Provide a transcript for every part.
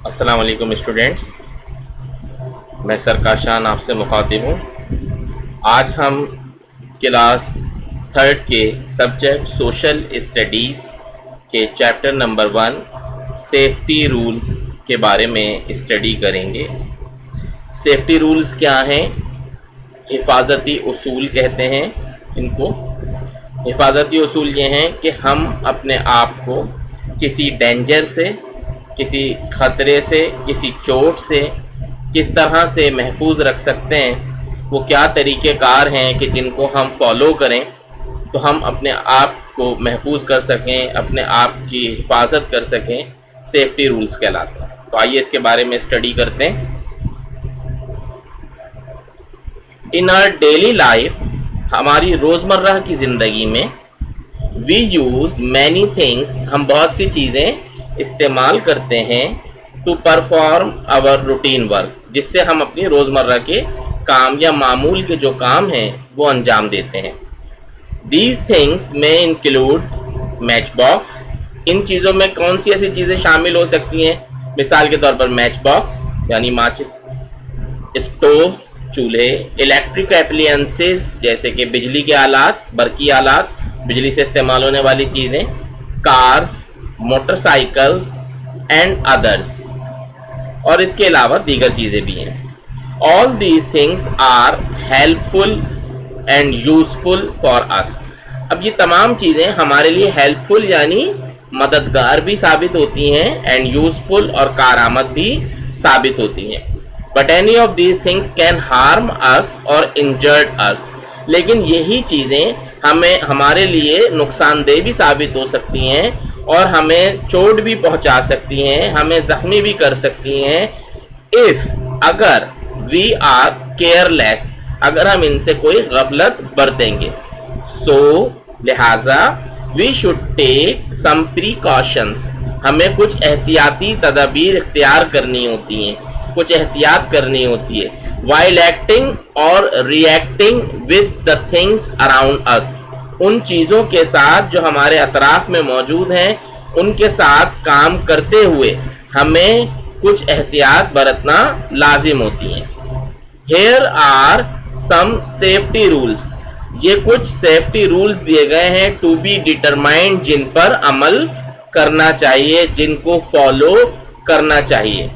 السلام علیکم اسٹوڈینٹس، میں سرکاشان آپ سے مخاطب ہوں۔ آج ہم کلاس 3 کے سبجیکٹ سوشل اسٹڈیز کے چیپٹر نمبر 1 سیفٹی رولز کے بارے میں اسٹڈی کریں گے۔ سیفٹی رولز کیا ہیں؟ حفاظتی اصول کہتے ہیں ان کو۔ حفاظتی اصول یہ ہیں کہ ہم اپنے آپ کو کسی ڈینجر سے، کسی خطرے سے، کسی چوٹ سے کس طرح سے محفوظ رکھ سکتے ہیں، وہ کیا طریقہ کار ہیں کہ جن کو ہم فالو کریں تو ہم اپنے آپ کو محفوظ کر سکیں، اپنے آپ کی حفاظت کر سکیں، سیفٹی رولز کہلاتے ہیں۔ تو آئیے اس کے بارے میں اسٹڈی کرتے ہیں۔ ان آر ڈیلی لائف، ہماری روزمرہ کی زندگی میں، وی یوز مینی تھنگس، ہم بہت سی چیزیں استعمال کرتے ہیں، to perform our routine work, جس سے ہم اپنی روزمرہ کے کام یا معمول کے جو کام ہیں وہ انجام دیتے ہیں۔ دیز تھنگس میں انکلوڈ میچ باکس، ان چیزوں میں کون سی ایسی چیزیں شامل ہو سکتی ہیں؟ مثال کے طور پر میچ باکس یعنی ماچس، اسٹووز چولہے، الیکٹرک اپلائنسز جیسے کہ بجلی کے آلات، برقی آلات، بجلی سے استعمال ہونے والی چیزیں، cars, motor cycles and others, اور اس کے علاوہ دیگر چیزیں بھی ہیں۔ All these things are helpful and useful for us۔ اب یہ تمام چیزیں ہمارے لیے helpful یعنی مددگار بھی ثابت ہوتی ہیں and useful اور کارآمد بھی ثابت ہوتی ہیں۔ But any of these things can harm us or injure us۔ لیکن یہی چیزیں ہمارے لیے نقصان دہ بھی ثابت ہو سکتی ہیں اور ہمیں چوٹ بھی پہنچا سکتی ہیں، ہمیں زخمی بھی کر سکتی ہیں، if اگر we are careless، اگر ہم ان سے کوئی غفلت برتیں گے۔ so لہذا we should take some precautions، ہمیں کچھ احتیاطی تدابیر اختیار کرنی ہوتی ہیں، کچھ احتیاط کرنی ہوتی ہے۔ while acting or reacting with the things around us، ان چیزوں کے ساتھ جو ہمارے اطراف میں موجود ہیں ان کے ساتھ کام کرتے ہوئے ہمیں کچھ احتیاط برتنا لازم ہوتی ہیں۔ Here are some safety rules، یہ کچھ سیفٹی رولز دیے گئے ہیں to be determined، جن پر عمل کرنا چاہیے، جن کو فالو کرنا چاہیے۔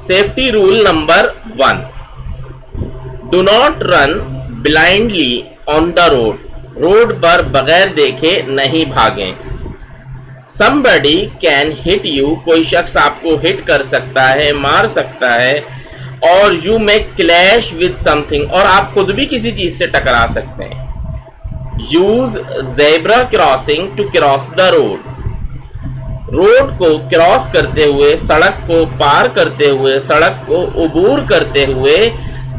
Safety rule number 1، do not run blindly on the road، road پر بغیر دیکھے نہیں بھاگیں۔ somebody can hit you، کوئی شخص آپ کو ہٹ کر سکتا ہے، مار سکتا ہے، اور you may clash with something، اور آپ خود بھی کسی چیز سے ٹکرا سکتے ہیں۔ use zebra crossing to cross the road، road کو کراس کرتے ہوئے، سڑک کو پار کرتے ہوئے، سڑک کو عبور کرتے ہوئے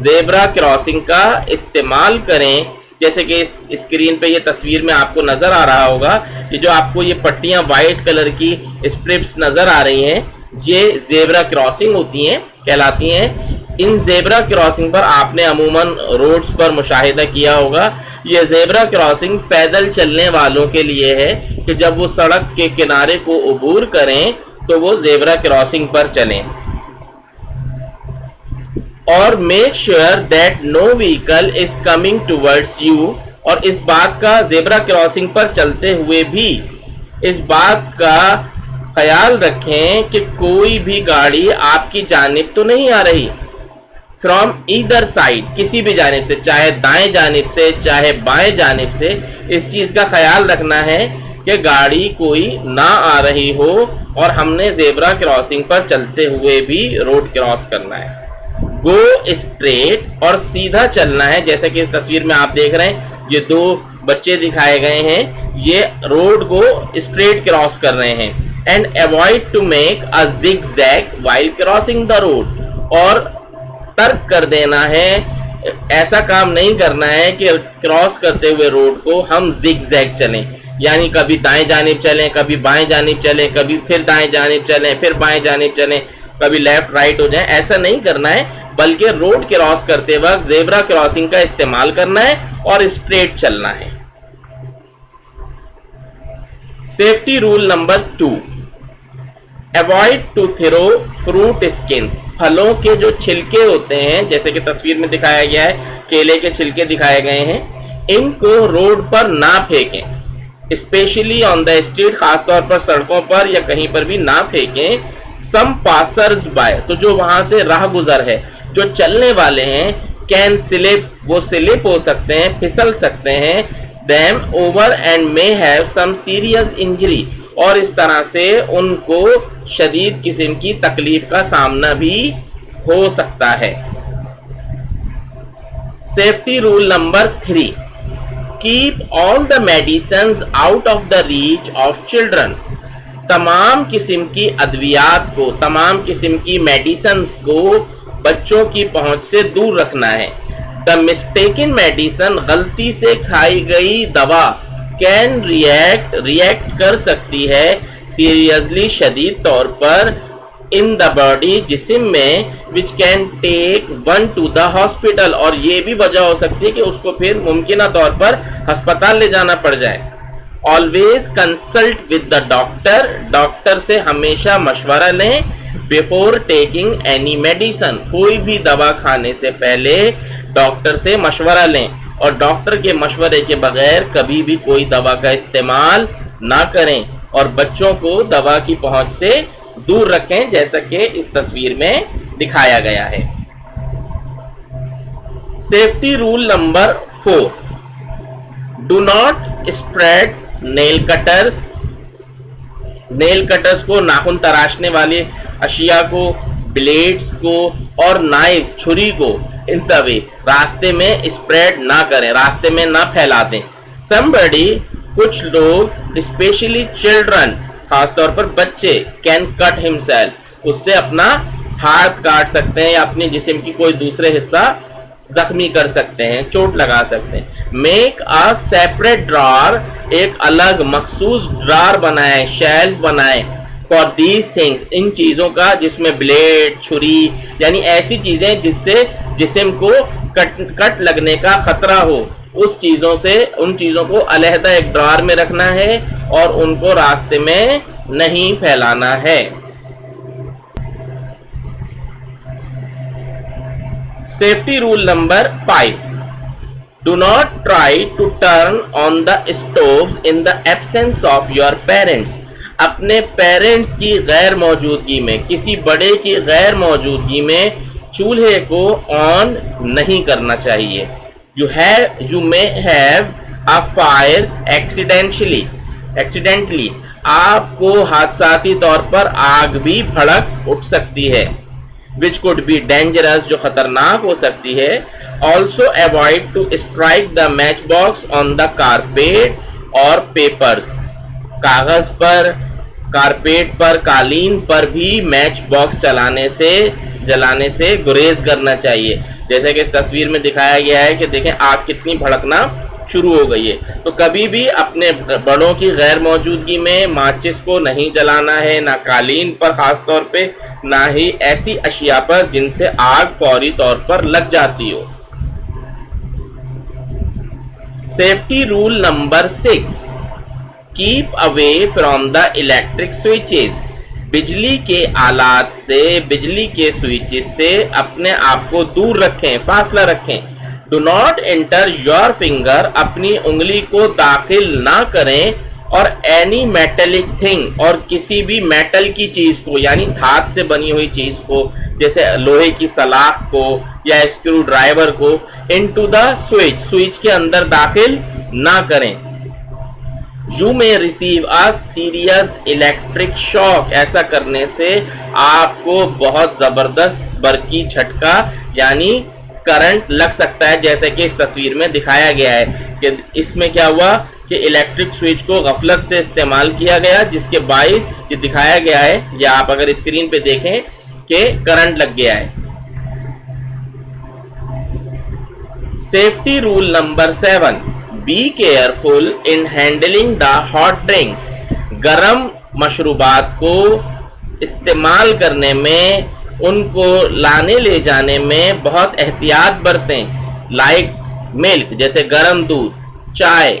زیبرا کراسنگ کا استعمال کریں۔ جیسے کہ اس اسکرین پہ یہ تصویر میں آپ کو نظر آ رہا ہوگا، یہ جو آپ کو یہ پٹیاں وائٹ کلر کی اسٹرپس نظر آ رہی ہیں، یہ زیبرا کراسنگ ہوتی ہیں، کہلاتی ہیں۔ ان زیبرا کراسنگ پر آپ نے عموماً روڈز پر مشاہدہ کیا ہوگا، یہ زیبرا کراسنگ پیدل چلنے والوں کے لیے ہے کہ جب وہ سڑک کے کنارے کو عبور کریں تو وہ زیبرا کراسنگ پر چلیں۔ اور make sure that no vehicle is coming towards you, اور اس بات کا زیبرا کراسنگ پر چلتے ہوئے بھی اس بات کا خیال رکھیں کہ کوئی بھی گاڑی آپ کی جانب تو نہیں آ رہی۔ فرام ایدر سائڈ، کسی بھی جانب سے، چاہے دائیں جانب سے چاہے بائیں جانب سے، اس چیز کا خیال رکھنا ہے کہ گاڑی کوئی نہ آ رہی ہو اور ہم نے زیبرا کراسنگ پر چلتے ہوئے بھی روڈ کراس کرنا ہے۔ گو اسٹریٹ، اور سیدھا چلنا ہے، جیسے کہ اس تصویر میں آپ دیکھ رہے ہیں یہ دو بچے دکھائے گئے ہیں، یہ روڈ کو اسٹریٹ کراس کر رہے ہیں۔ And avoid to make a zigzag while crossing the road, اور ترک کر دینا ہے، ایسا کام نہیں کرنا ہے کہ کراس کرتے ہوئے روڈ کو ہم زگ زیگ چلیں، یعنی کبھی دائیں جانب چلیں، کبھی بائیں جانب چلیں، کبھی پھر دائیں جانب چلیں، پھر بائیں جانب چلیں، کبھی لیفٹ رائٹ ہو جائیں، ایسا نہیں کرنا ہے، بلکہ روڈ کراس کرتے وقت زیبرا کراسنگ کا استعمال کرنا ہے اور اسٹریٹ چلنا ہے۔ Safety rule number 2، Avoid to throw fruit skins. پھلوں کے جو چھلکے ہوتے ہیں جیسے کہ تصویر میں دکھایا گیا ہے کیلے کے چھلکے دکھائے گئے ہیں ان کو روڈ پر نہ پھینکیں اسپیشلی آن دا اسٹریٹ خاص طور پر سڑکوں پر یا کہیں پر بھی نہ پھینکیں سم پاسرز بائے تو جو وہاں سے راہ گزر ہے جو چلنے والے ہیں کین سلپ وہ سلپ ہو سکتے ہیں پھسل سکتے ہیں them over and may have some serious injury اور اس طرح سے ان کو شدید قسم کی تکلیف کا سامنا بھی ہو سکتا ہے safety rule number 3 keep all the medicines out of the reach of children تمام قسم کی ادویات کو تمام قسم کی میڈیسنز کو بچوں کی پہنچ سے دور رکھنا ہے the mistaken medicine غلطی سے کھائی گئی دوا can react کر سکتی ہے seriously شدید طور پر in the body جسم میں which can take one to the hospital اور یہ بھی وجہ ہو سکتی ہے کہ اس کو پھر ممکنہ طور پر ہسپتال لے جانا پڑ جائے always consult with the doctor doctor سے ہمیشہ مشورہ لیں before taking any medicine کوئی بھی دوا کھانے سے پہلے ڈاکٹر سے مشورہ لیں اور ڈاکٹر کے مشورے کے بغیر کبھی بھی کوئی دوا کا استعمال نہ کریں اور بچوں کو دوا کی پہنچ سے دور رکھیں جیسا کہ اس تصویر میں دکھایا گیا ہے safety rule number 4 do not spread nail cutters کو ناخن تراشنے والے اشیاء کو بلیڈز کو اور نائف چھری کو ان طوی راستے میں اسپریڈ نہ کریں راستے میں نہ پھیلا دیں somebody کچھ لوگ اسپیشلی چلڈرن خاص طور پر بچے can cut himself اس سے اپنا ہاتھ کاٹ سکتے ہیں یا اپنے جسم کی کوئی دوسرے حصہ زخمی کر سکتے ہیں چوٹ لگا سکتے ہیں make a separate drawer ایک الگ مخصوص ڈرار بنائیں شیلف بنائیں for these things ان چیزوں کا جس میں بلیڈ چھری یعنی ایسی چیزیں جس سے جسم کو کٹ لگنے کا خطرہ ہو اس چیزوں سے ان چیزوں کو علیحدہ ایک ڈرار میں رکھنا ہے اور ان کو راستے میں نہیں پھیلانا ہے safety rule number 5 Do not try to turn on the stoves in the absence of your parents اپنے پیرنٹس کی غیر موجودگی میں کسی بڑے کی غیر موجودگی میں چولہے کو آن نہیں کرنا چاہیے you may have a fire accidentally آپ کو حادثاتی طور پر آگ بھی بھڑک اٹھ سکتی ہے which could be dangerous جو خطرناک ہو سکتی ہے also avoid to strike the matchbox on the carpet or papers کاغذ پر کارپیٹ پر قالین پر بھی میچ باکس جلانے سے گریز کرنا چاہیے جیسے کہ اس تصویر میں دکھایا گیا ہے کہ دیکھیں آگ کتنی بھڑکنا شروع ہو گئی ہے تو کبھی بھی اپنے بڑوں کی غیر موجودگی میں ماچس کو نہیں جلانا ہے نہ قالین پر خاص طور پہ نہ ہی ایسی اشیاء پر جن سے آگ فوری طور پر لگ جاتی ہو safety rule number 6 Keep away from the electric switches بجلی کے آلات سے بجلی کے سوئچز سے اپنے آپ کو دور رکھیں فاصلہ رکھیں Do not enter your finger اپنی انگلی کو داخل نہ کریں اور any metallic thing اور کسی بھی میٹل کی چیز کو یعنی دھات سے بنی ہوئی چیز کو جیسے لوہے کی سلاخ کو یا اسکرو ڈرائیور کو into the سوئچ کے اندر داخل نہ کریں You may receive a serious electric shock ایسا کرنے سے آپ کو بہت زبردست برقی جھٹکا یعنی کرنٹ لگ سکتا ہے جیسے کہ اس تصویر میں دکھایا گیا ہے کہ اس میں کیا ہوا کہ الیکٹرک سوئچ کو غفلت سے استعمال کیا گیا جس کے باعث یہ دکھایا گیا ہے یا آپ اگر اسکرین پہ دیکھیں کہ کرنٹ لگ گیا ہے safety rule number 7 Be careful in handling the hot drinks گرم مشروبات کو استعمال کرنے میں ان کو لانے لے جانے میں بہت احتیاط برتیں like milk جیسے گرم دودھ چائے